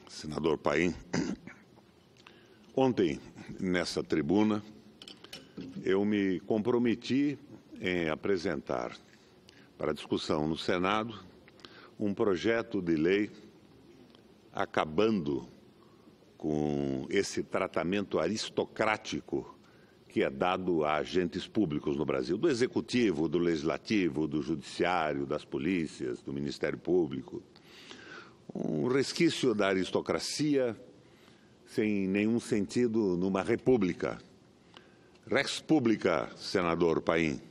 Senador Paim, ontem, nessa tribuna, eu me comprometi em apresentar para discussão no Senado um projeto de lei acabando com esse tratamento aristocrático que é dado a agentes públicos no Brasil, do Executivo, do Legislativo, do Judiciário, das polícias, do Ministério Público. Um resquício da aristocracia sem nenhum sentido numa república. Rex pública, senador Paim.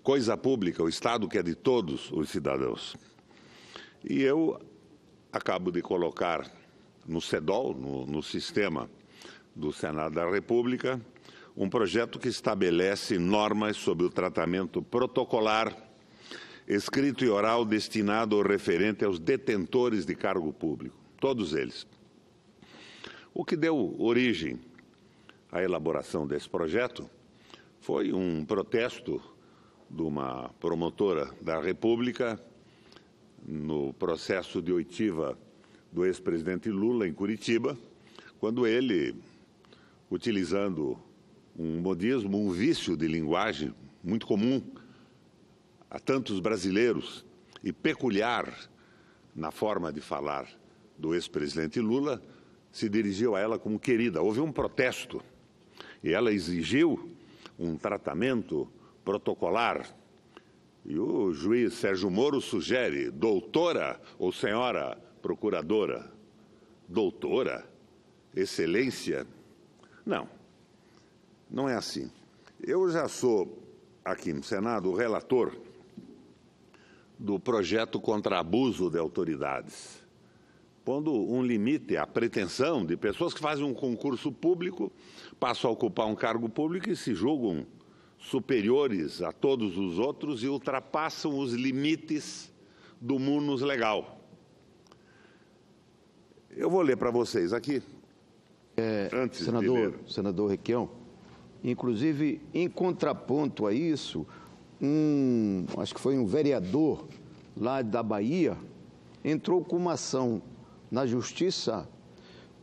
Coisa pública, o Estado que é de todos os cidadãos. E eu acabo de colocar no CEDOL, no sistema do Senado da República, um projeto que estabelece normas sobre o tratamento protocolar, escrito e oral destinado ou referente aos detentores de cargo público, todos eles. O que deu origem à elaboração desse projeto foi um protesto de uma promotora da República no processo de oitiva do ex-presidente Lula em Curitiba, quando ele, utilizando um modismo, um vício de linguagem muito comum a tantos brasileiros e peculiar na forma de falar do ex-presidente Lula, se dirigiu a ela como querida. Houve um protesto e ela exigiu um tratamento protocolar. E o juiz Sérgio Moro sugere, doutora ou senhora procuradora, doutora, excelência. Não é assim. Eu já sou, aqui no Senado, o relator do projeto contra abuso de autoridades, pondo um limite à pretensão de pessoas que fazem um concurso público, passam a ocupar um cargo público e se julgam superiores a todos os outros e ultrapassam os limites do munus legal. Eu vou ler para vocês aqui, antes de ler. Senador Requião, inclusive, em contraponto a isso, acho que foi um vereador lá da Bahia, entrou com uma ação na Justiça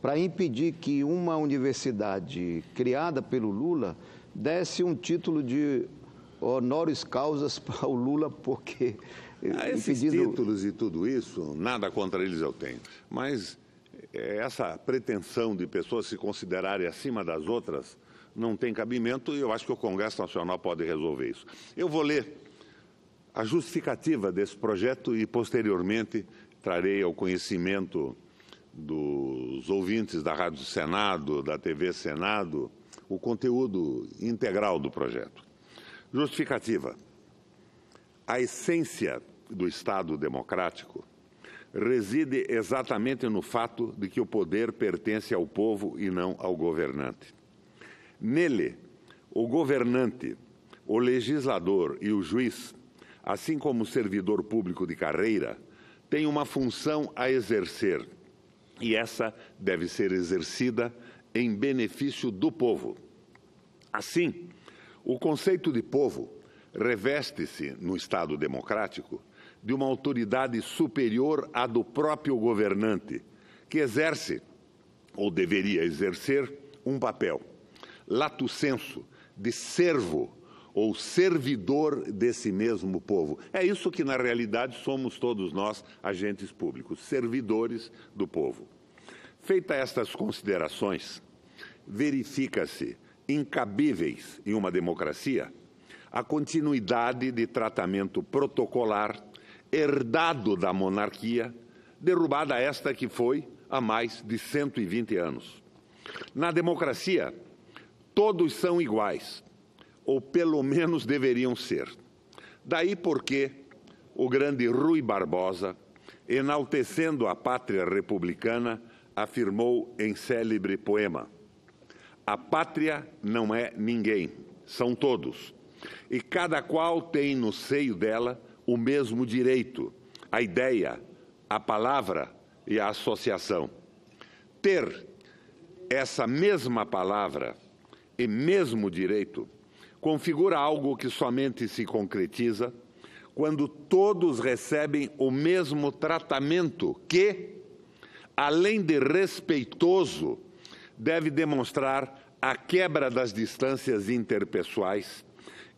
para impedir que uma universidade criada pelo Lula desse um título de honoris causas para o Lula, porque... Esses títulos e tudo isso, nada contra eles eu tenho, mas essa pretensão de pessoas se considerarem acima das outras não tem cabimento e eu acho que o Congresso Nacional pode resolver isso. Eu vou ler a justificativa desse projeto e, posteriormente, trarei ao conhecimento dos ouvintes da Rádio Senado, da TV Senado, o conteúdo integral do projeto. Justificativa. A essência do Estado democrático reside exatamente no fato de que o poder pertence ao povo e não ao governante. Nele, o governante, o legislador e o juiz, assim como o servidor público de carreira, têm uma função a exercer, e essa deve ser exercida em benefício do povo. Assim, o conceito de povo reveste-se, no Estado democrático, de uma autoridade superior à do próprio governante, que exerce, ou deveria exercer, um papel lato sensu, de servo ou servidor desse mesmo povo. É isso que, na realidade, somos todos nós, agentes públicos, servidores do povo. Feitas estas considerações, verifica-se incabíveis em uma democracia a continuidade de tratamento protocolar herdado da monarquia, derrubada esta que foi há mais de 120 anos. Na democracia, todos são iguais, ou pelo menos deveriam ser. Daí porque o grande Rui Barbosa, enaltecendo a pátria republicana, afirmou em célebre poema: a pátria não é ninguém, são todos, e cada qual tem no seio dela o mesmo direito, a ideia, a palavra e a associação. Ter essa mesma palavra e mesmo direito configura algo que somente se concretiza quando todos recebem o mesmo tratamento que, além de respeitoso, deve demonstrar a quebra das distâncias interpessoais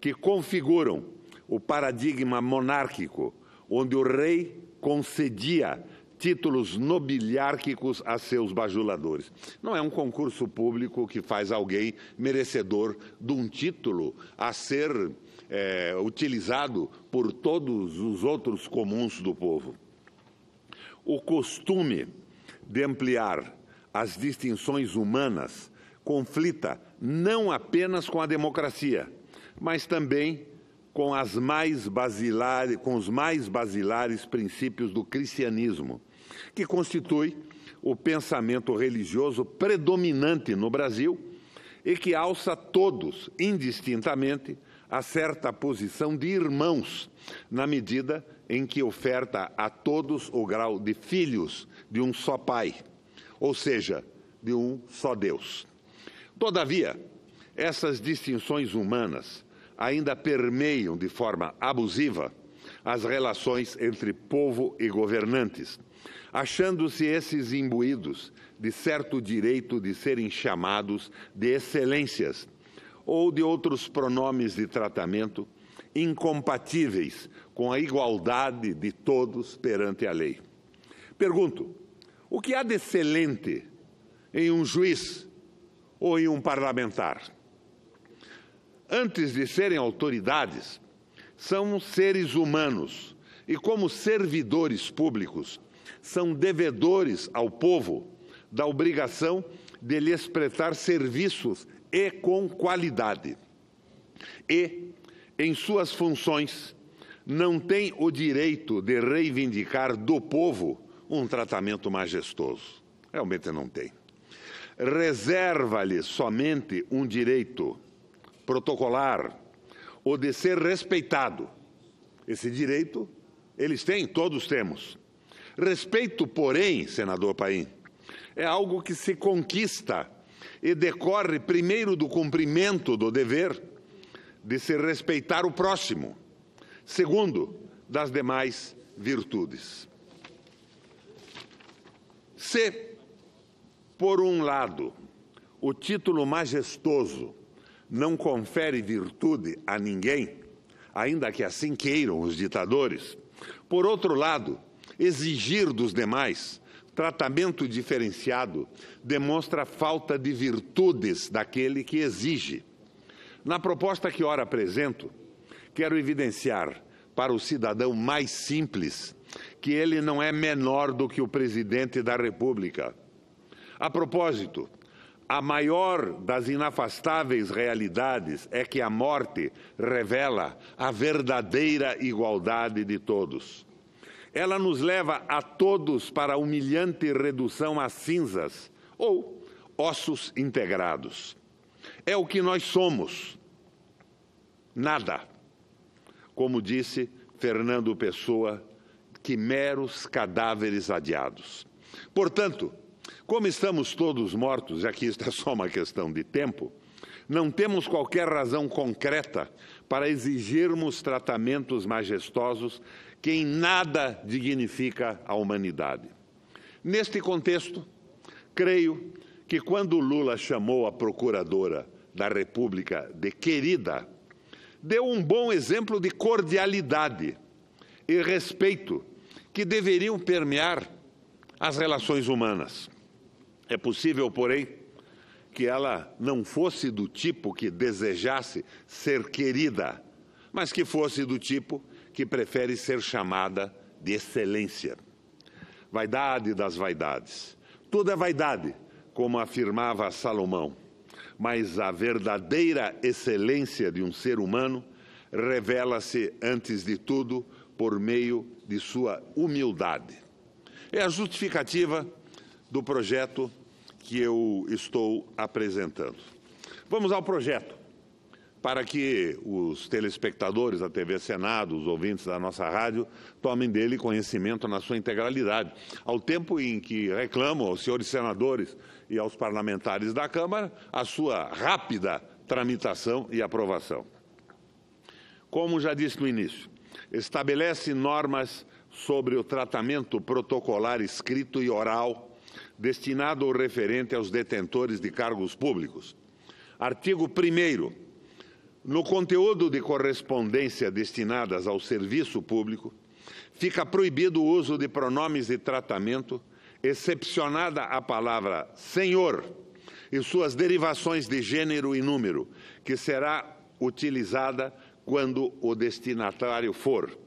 que configuram o paradigma monárquico, onde o rei concedia títulos nobiliárquicos a seus bajuladores. Não é um concurso público que faz alguém merecedor de um título a ser utilizado por todos os outros comuns do povo. O costume de ampliar as distinções humanas conflita não apenas com a democracia, mas também com os mais basilares princípios do cristianismo, que constitui o pensamento religioso predominante no Brasil e que alça todos, indistintamente, a certa posição de irmãos, na medida em que oferta a todos o grau de filhos de um só Pai, ou seja, de um só Deus. Todavia, essas distinções humanas ainda permeiam de forma abusiva as relações entre povo e governantes, achando-se esses imbuídos de certo direito de serem chamados de excelências ou de outros pronomes de tratamento incompatíveis com a igualdade de todos perante a lei. Pergunto, o que há de excelente em um juiz ou em um parlamentar? Antes de serem autoridades, são seres humanos e, como servidores públicos, são devedores ao povo da obrigação de lhes prestar serviços e com qualidade. E, em suas funções, não têm o direito de reivindicar do povo um tratamento majestoso. Realmente não tem. Reserva-lhes somente um direito protocolar, o de ser respeitado. Esse direito eles têm, todos temos. Respeito, porém, senador Paim, é algo que se conquista e decorre primeiro do cumprimento do dever de se respeitar o próximo, segundo, das demais virtudes. Se, por um lado, o título majestoso não confere virtude a ninguém, ainda que assim queiram os ditadores, por outro lado, exigir dos demais tratamento diferenciado demonstra falta de virtudes daquele que exige. Na proposta que ora apresento, quero evidenciar para o cidadão mais simples que ele não é menor do que o presidente da República. A propósito, a maior das inafastáveis realidades é que a morte revela a verdadeira igualdade de todos. Ela nos leva a todos para a humilhante redução a cinzas ou ossos integrados. É o que nós somos. Nada. Como disse Fernando Pessoa, que meros cadáveres adiados. Portanto, como estamos todos mortos, e aqui está só uma questão de tempo, não temos qualquer razão concreta para exigirmos tratamentos majestosos que em nada dignifica a humanidade. Neste contexto, creio que quando Lula chamou a procuradora da República de querida, deu um bom exemplo de cordialidade e respeito que deveriam permear as relações humanas. É possível, porém, que ela não fosse do tipo que desejasse ser querida, mas que fosse do tipo que prefere ser chamada de excelência. Vaidade das vaidades. Tudo é vaidade, como afirmava Salomão, mas a verdadeira excelência de um ser humano revela-se, antes de tudo, por meio de sua humildade. É a justificativa do projeto que eu estou apresentando. Vamos ao projeto, para que os telespectadores da TV Senado, os ouvintes da nossa rádio, tomem dele conhecimento na sua integralidade, ao tempo em que reclamam aos senhores senadores e aos parlamentares da Câmara a sua rápida tramitação e aprovação. Como já disse no início, estabelece normas sobre o tratamento protocolar escrito e oral destinado ou referente aos detentores de cargos públicos. Artigo 1º. No conteúdo de correspondência destinadas ao serviço público, fica proibido o uso de pronomes de tratamento, excepcionada a palavra senhor e suas derivações de gênero e número, que será utilizada quando o destinatário for: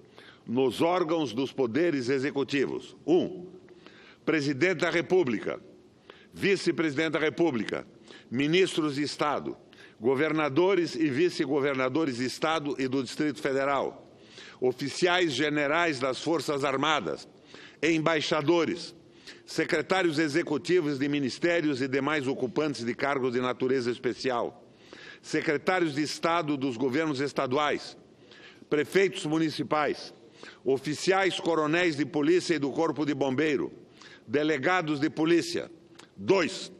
nos órgãos dos poderes executivos. 1. Presidente da República, Vice-Presidente da República, Ministros de Estado, governadores e vice-governadores de Estado e do Distrito Federal, oficiais generais das Forças Armadas, embaixadores, secretários executivos de ministérios e demais ocupantes de cargos de natureza especial, secretários de Estado dos governos estaduais, prefeitos municipais, oficiais coronéis de polícia e do Corpo de Bombeiro, delegados de polícia. 2.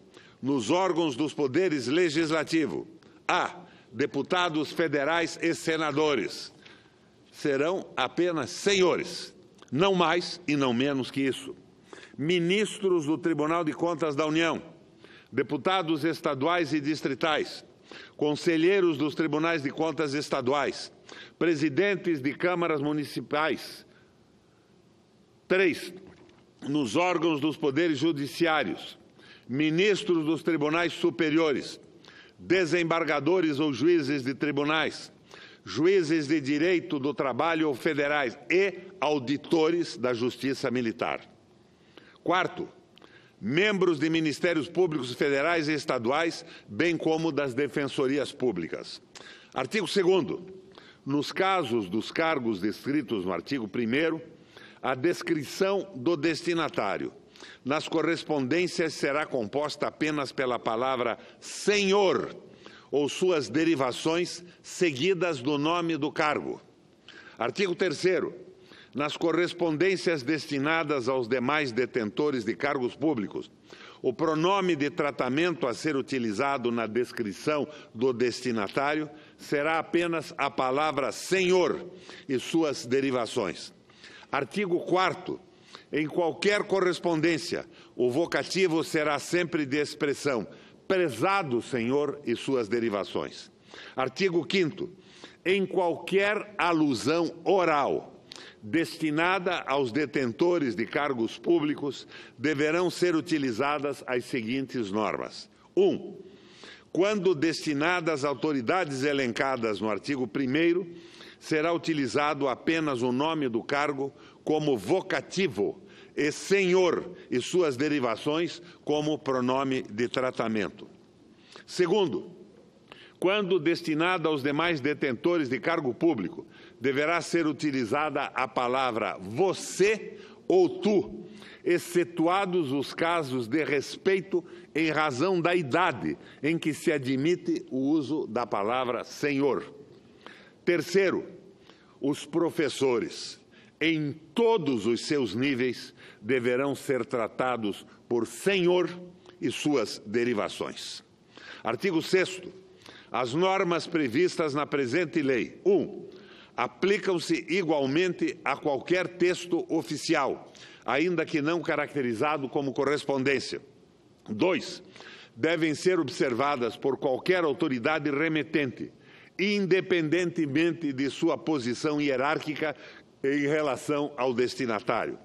Nos órgãos dos poderes legislativo. A. Deputados federais e senadores. Serão apenas senhores, não mais e não menos que isso. Ministros do Tribunal de Contas da União, deputados estaduais e distritais, conselheiros dos tribunais de contas estaduais, presidentes de câmaras municipais. 3. Nos órgãos dos poderes judiciários, ministros dos tribunais superiores, desembargadores ou juízes de tribunais, juízes de direito do trabalho ou federais e auditores da Justiça Militar. 4. Membros de ministérios públicos federais e estaduais, bem como das defensorias públicas. Artigo 2º. Nos casos dos cargos descritos no artigo 1º, a descrição do destinatário nas correspondências será composta apenas pela palavra senhor ou suas derivações seguidas do nome do cargo. Artigo 3º. Nas correspondências destinadas aos demais detentores de cargos públicos, o pronome de tratamento a ser utilizado na descrição do destinatário será apenas a palavra senhor e suas derivações. Artigo 4º. Em qualquer correspondência, o vocativo será sempre de expressão prezado senhor e suas derivações. Artigo 5º. Em qualquer alusão oral destinada aos detentores de cargos públicos, deverão ser utilizadas as seguintes normas. 1. Quando destinada às autoridades elencadas no artigo 1º, será utilizado apenas o nome do cargo como vocativo e senhor e suas derivações como pronome de tratamento. 2. Quando destinada aos demais detentores de cargo público, deverá ser utilizada a palavra você ou tu, excetuados os casos de respeito em razão da idade em que se admite o uso da palavra senhor. 3. Os professores, em todos os seus níveis, deverão ser tratados por senhor e suas derivações. Artigo 6º. As normas previstas na presente lei. 1. Aplicam-se igualmente a qualquer texto oficial, ainda que não caracterizado como correspondência. 2. Devem ser observadas por qualquer autoridade remetente, independentemente de sua posição hierárquica em relação ao destinatário.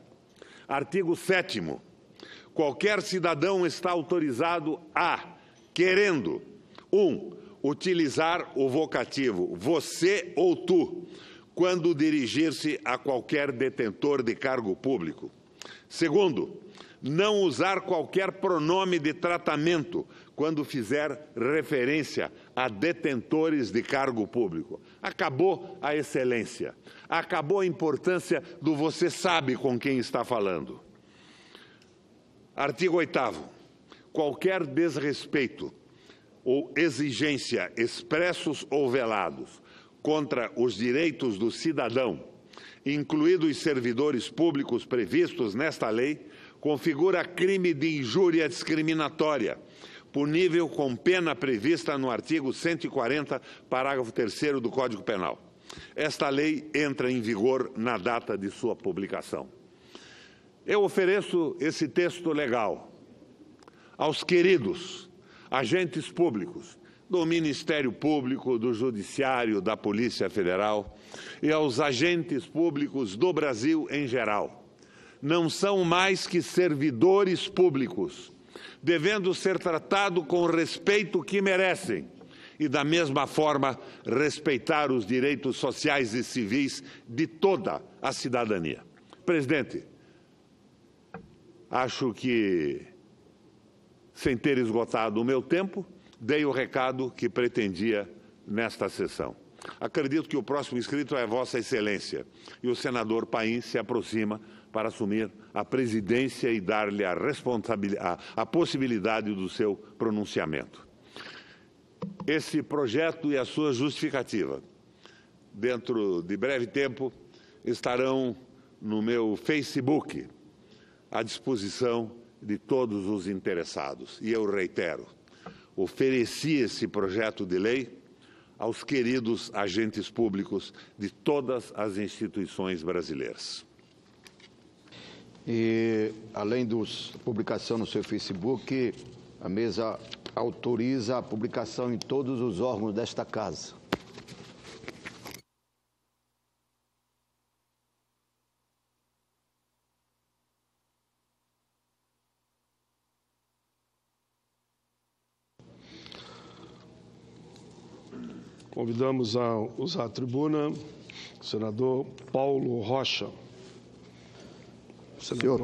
Artigo 7º. Qualquer cidadão está autorizado a, querendo: 1. Utilizar o vocativo você ou tu, quando dirigir-se a qualquer detentor de cargo público. 2. Não usar qualquer pronome de tratamento quando fizer referência a detentores de cargo público. Acabou a excelência, acabou a importância do você sabe com quem está falando. Artigo 8º. Qualquer desrespeito ou exigência expressos ou velados contra os direitos do cidadão, incluídos os servidores públicos previstos nesta lei, configura crime de injúria discriminatória, punível com pena prevista no artigo 140, parágrafo 3º do Código Penal. Esta lei entra em vigor na data de sua publicação. Eu ofereço esse texto legal aos queridos agentes públicos do Ministério Público, do Judiciário, da Polícia Federal e aos agentes públicos do Brasil em geral. Não são mais que servidores públicos, devendo ser tratados com o respeito que merecem e, da mesma forma, respeitar os direitos sociais e civis de toda a cidadania. Presidente, acho que, sem ter esgotado o meu tempo, dei o recado que pretendia nesta sessão. Acredito que o próximo inscrito é Vossa Excelência e o senador Paim se aproxima para assumir a presidência e dar-lhe a possibilidade do seu pronunciamento. Esse projeto e a sua justificativa, dentro de breve tempo, estarão no meu Facebook, à disposição de todos os interessados. E eu reitero, ofereci esse projeto de lei aos queridos agentes públicos de todas as instituições brasileiras. E, além da publicação no seu Facebook, a mesa autoriza a publicação em todos os órgãos desta Casa. Convidamos a usar a tribuna o senador Paulo Rocha. Senhor